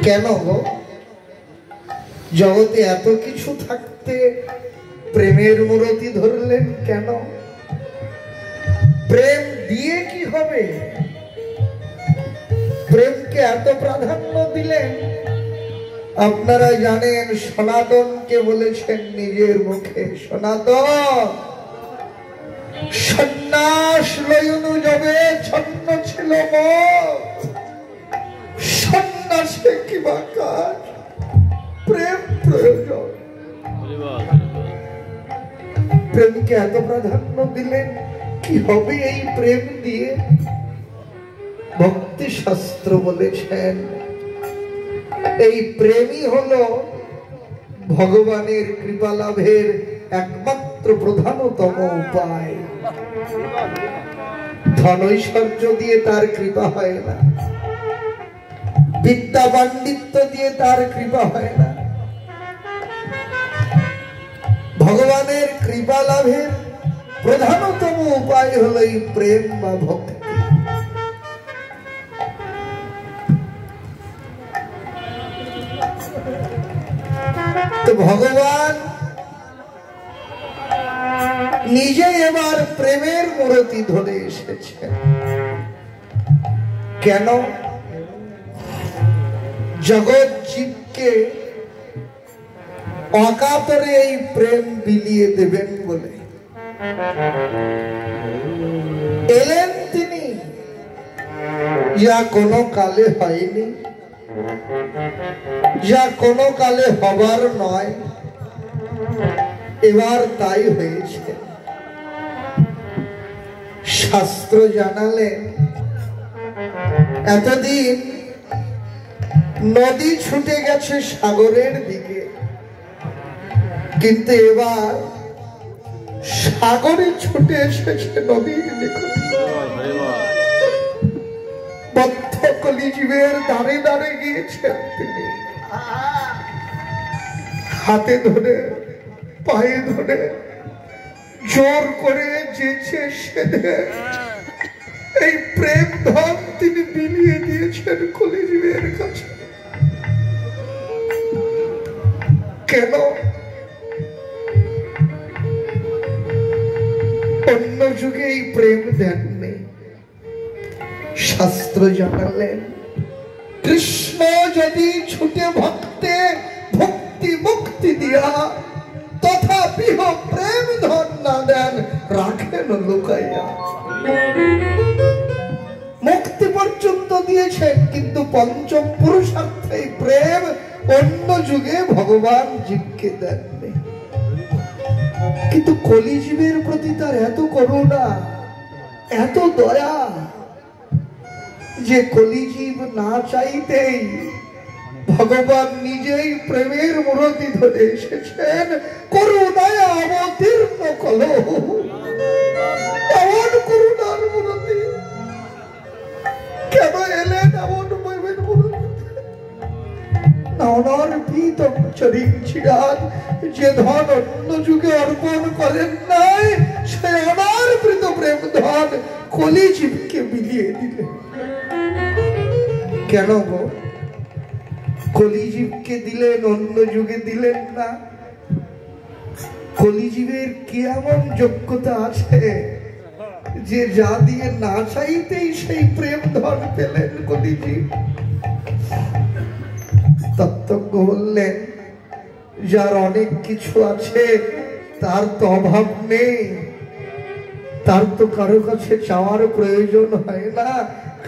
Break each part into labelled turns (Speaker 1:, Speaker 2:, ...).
Speaker 1: কেন গো জগতে এত কিছু থাকতে প্রেমের মূরতি ধরলেন কেন? প্রেম দিয়ে কি হবে? প্রেমকে এত প্রাধান্য দিলেন। আপনারা জানেন সনাতনকে বলেছেন নিজের মুখে, সনাতন সন্ন্যাস লয়নু যাবে ছন্ন ছিল সন্ন্যাসে কি বা কাজ, প্রেম প্রয়োজন। প্রেমকে এত প্রাধান্য দিলেন, কি হবে এই প্রেম দিয়ে? ভক্তি শাস্ত্র বলেছেন এই প্রেমই হলো ভগবানের কৃপা লাভের একমাত্র প্রধানতম উপায়। ধনৈশ্বর্য দিয়ে তার কৃপা হয় না, বিদ্যা পাণ্ডিত্য দিয়ে তার কৃপা হয় না। ভগবানের কৃপা লাভের প্রধানতম উপায় হলো এই প্রেম বা ভক্তি। তো ভগবান নিজে এবার প্রেমের মূরতি ধরে এসেছেন। কেন? জগৎ জীবকে অকাতরে এই প্রেম বিলিয়ে দেবেন বলে এলেন তিনি, যা কোনো কালে হয়নি, যা কোনো কালে হবার নয়, এবার তাই হয়েছে। শাস্ত্র জানালেন এতদিন নদী ছুটে গেছে সাগরের দিকে, কিন্তু এবার সাগরে ছুটে এসেছে নদীর নিকটে। বদ্ধ কলিজীবের দ্বারে দ্বারে গিয়েছেন তিনি, হাতে ধরে পায়ে ধরে জোর করে যেছে সেধে এই প্রেম ধন তিনি বিলিয়ে দিয়েছেন কলিজীবের কাছে। কেন? অন্য যুগে এই প্রেম দেননি। শাস্ত্র জানালেন কৃষ্ণ যদি ছুটে ভক্তে ভক্তি মুক্তি দিয়া তথাপি প্রেম ধন না দেন, রাখেন লুকাইয়া। মুক্তি পর্যন্ত দিয়েছেন, কিন্তু পঞ্চম পুরুষার্থে প্রেম অন্য যুগে ভগবান জীবকে দেননি। কিন্তু কলিজীবের প্রতি তার এত করুণা, এত দয়া, যে কলিজীব না চাইতেই ভগবান নিজেই প্রেমের মূরতি ধরে এসেছেন। করুণায় অবতীর্ণ কলহ, এমন করুণার মূরতি। কেন এলেন এমন প্রেমের মূরতি? যে ধন অন্য যুগে অর্পণ করেন নাই, সে অনার্পিত প্রেম ধন কলিজীবকে বিলিয়ে দিলেন। কেন গো? কলিজীবকে দিলেন, অন্য যুগে দিলেন না। কলিজীবের কি এমন যোগ্যতা আছে যে যা দিয়ে না চাইতেই সেই প্রেম ধন পেলেন কলিজীব? তত্ত্বজ্ঞ বললেন যার অনেক কিছু আছে তার তো অভাব নেই, তার তো কারো কাছে চাওয়ার প্রয়োজন হয় না,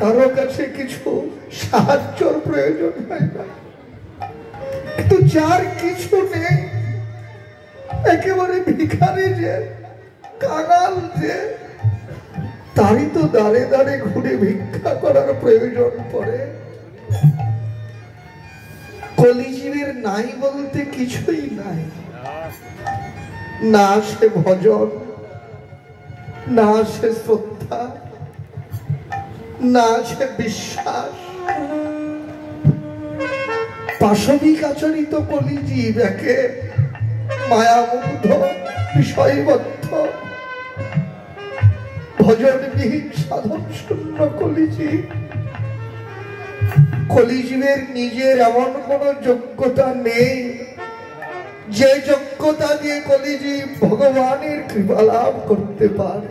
Speaker 1: কারো কাছে কিছু সাহায্যর প্রয়োজন হয় না। কিন্তু যার কিছু নেই, একেবারে ভিখারি, যে কাঙাল, যে তারই তো দাঁড়ে দাঁড়ে ঘুরে ভিক্ষা করার প্রয়োজন পড়ে। কলিজীবের নাই বলতে কিছুই নাই, না সে ভজন, না সে শ্রদ্ধা, না সে বিশ্বাস। পাশবিক আচরিত কলিজীব, একে মায়ামুগ্ধ বিষয়বদ্ধ ভজনবিহীন সাধন শূন্য কলিজীব। কলিযুগের নিজের এমন কোন যোগ্যতা নেই যে যোগ্যতা দিয়ে কলিজীব ভগবানের কৃপা লাভ করতে পারে।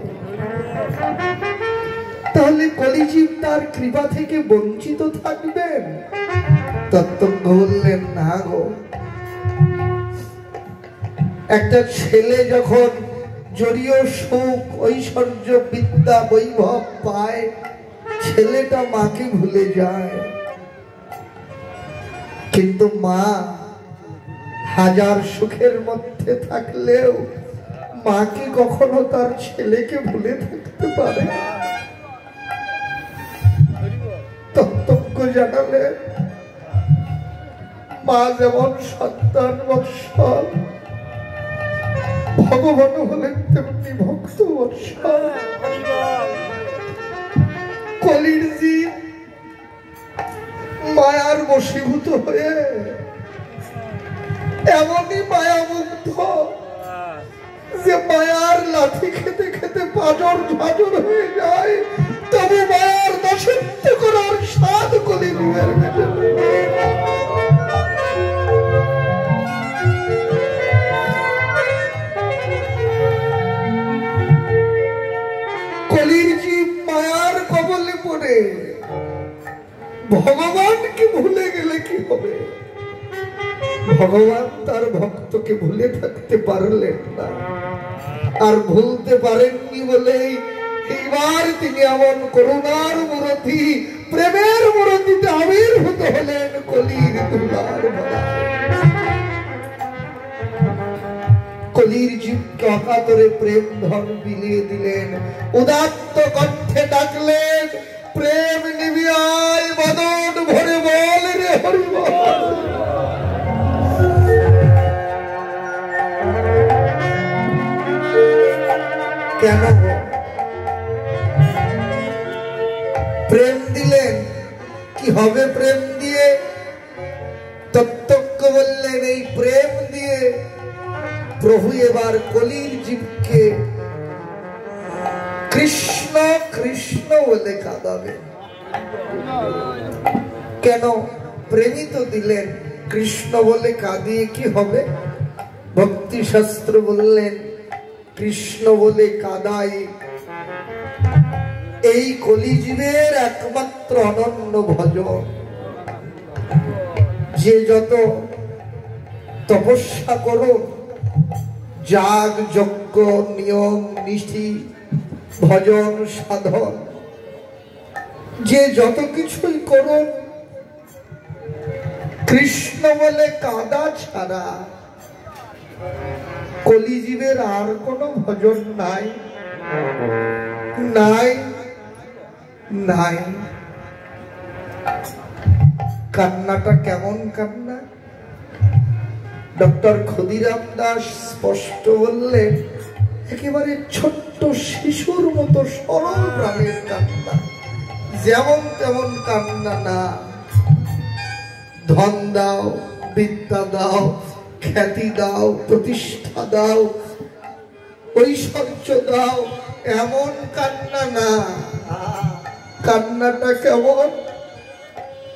Speaker 1: তাহলে কলিজীব তার কৃপা থেকে বঞ্চিত থাকবেন? তত্ত্বজ্ঞ বললেন না গো। একটা ছেলে যখন জড়ীয় সুখ ঐশ্বর্য বিদ্যা বৈভব পায়, ছেলেটা মাকে ভুলে যায়। কিন্তু মা হাজার সুখের মধ্যে থাকলেও মাকে কখনো তার ছেলেকে ভুলে থাকতে পারে? তত্ত্বজ্ঞ জানালেন মা যেমন সন্তান বৎসল, ভগবান হলেন তেমনি ভক্ত বৎসল। কলির জীব মায়ার বশীভূত হয়ে এমনই মায়ামুগ্ধ যে মায়ার লাঠি খেতে খেতে পাজর ঝাজর হয়ে যায়, তবু মায়ার দাসত্ব করার স্বাদ কলিযুগের মেটে। কলির জীব মায়ার কবলে পড়ে ভগবানকে ভুলে গেলে কি হবে? ভগবান তার ভক্তকে ভুলে থাকতে পারলেন না, আর ভুলতে পারেননি বলেই এইবার তিনি এমন করুণার মূরতি, প্রেমের মূরতিতে আবির্ভূত হলেন কলির দুলার বেলায়। কলির জীবকে অকাতরে প্রেম ধন বিলিয়ে দিলেন, উদাত্ত কণ্ঠে ডাকলেন, প্রেম নিবি আয় বদন ভরে বল রে হরি বল। কেন প্রেম দিলেন? কি হবে প্রেম দিয়ে? তত্ত্বজ্ঞ বললেন এই প্রেম দিয়ে প্রভু এবার কলির জীবকে কৃষ্ণ কৃষ্ণ বলে কাঁদাবে। কেন? প্রেমিত দিলেন, কৃষ্ণ বলে কাঁদিয়ে কি হবে? ভক্তি শাস্ত্র বললেন কৃষ্ণ বলে কাদাই এই কলিযুগের একমাত্র অনন্য ভজন। যে যত তপস্যা করুন, যাগ যজ্ঞ নিয়ম নীতি ভজন সাধন, যে যত কিছুই করুন, কৃষ্ণ বলে কাদা ছাড়া কলিজীবের আর কোনো ভজন নাই, নাই, নাই। কান্নাটা কেমন কান্না? ডক্টর ক্ষুদিরাম দাস স্পষ্ট বললেন, একেবারে ছোট্ট শিশুর মতো সরল প্রাণের কান্না, যেমন তেমন কান্না না। ধন দাও, বিদ্যা দাও, খ্যাতি দাও, প্রতিষ্ঠা দাও, ঐশ্বর্য দাও, এমন কান্না না। কান্নাটা কেমন?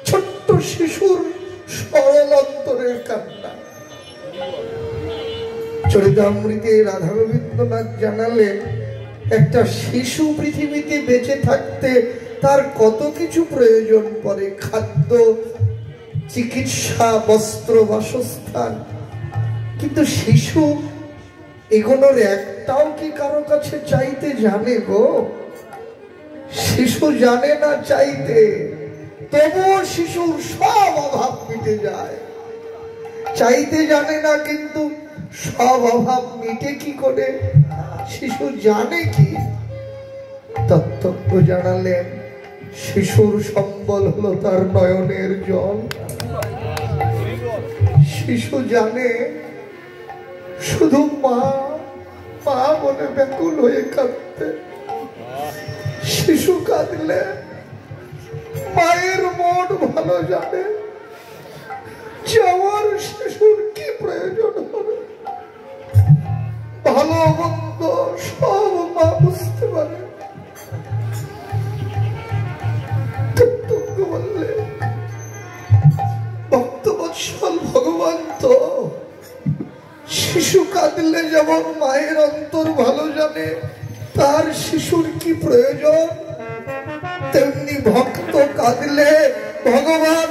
Speaker 1: ছোট্ট শিশুর সরল অন্তরের কান্না। চরিতামৃতে রাধা গোবিন্দনাথ জানালেন, একটা শিশু পৃথিবীতে বেঁচে থাকতে তার কত কিছু প্রয়োজন পড়ে, খাদ্য, চিকিৎসা, বস্ত্র, বাসস্থান। কিন্তু শিশু এগুলোর একটাও কি কারো কাছে চাইতে জানে গো? শিশু জানে না চাইতে, তবুও শিশুর সব অভাব মিটে যায়। চাইতে জানে না, কিন্তু সব অভাব মিটে কি করে? শিশু জানে কি? তত্ত্বজ্ঞ জানালেন, শিশুর সম্বল হলো তার নয়নের জল। শিশু জানে শুধু মা মা বলে ব্যাকুল হয়ে কাঁদতে। শিশু কাঁদলে মায়ের মন ভালো জানে যে আমার শিশুর কি প্রয়োজন হবে। ভালো মন্দ সব মা বুঝতে পারে। বললে আসল ভগবান তো শিশু কাঁদলে যেমন মায়ের অন্তর ভালো জানে তার শিশুর কি প্রয়োজন, তেমনি ভক্ত কাঁদলে ভগবান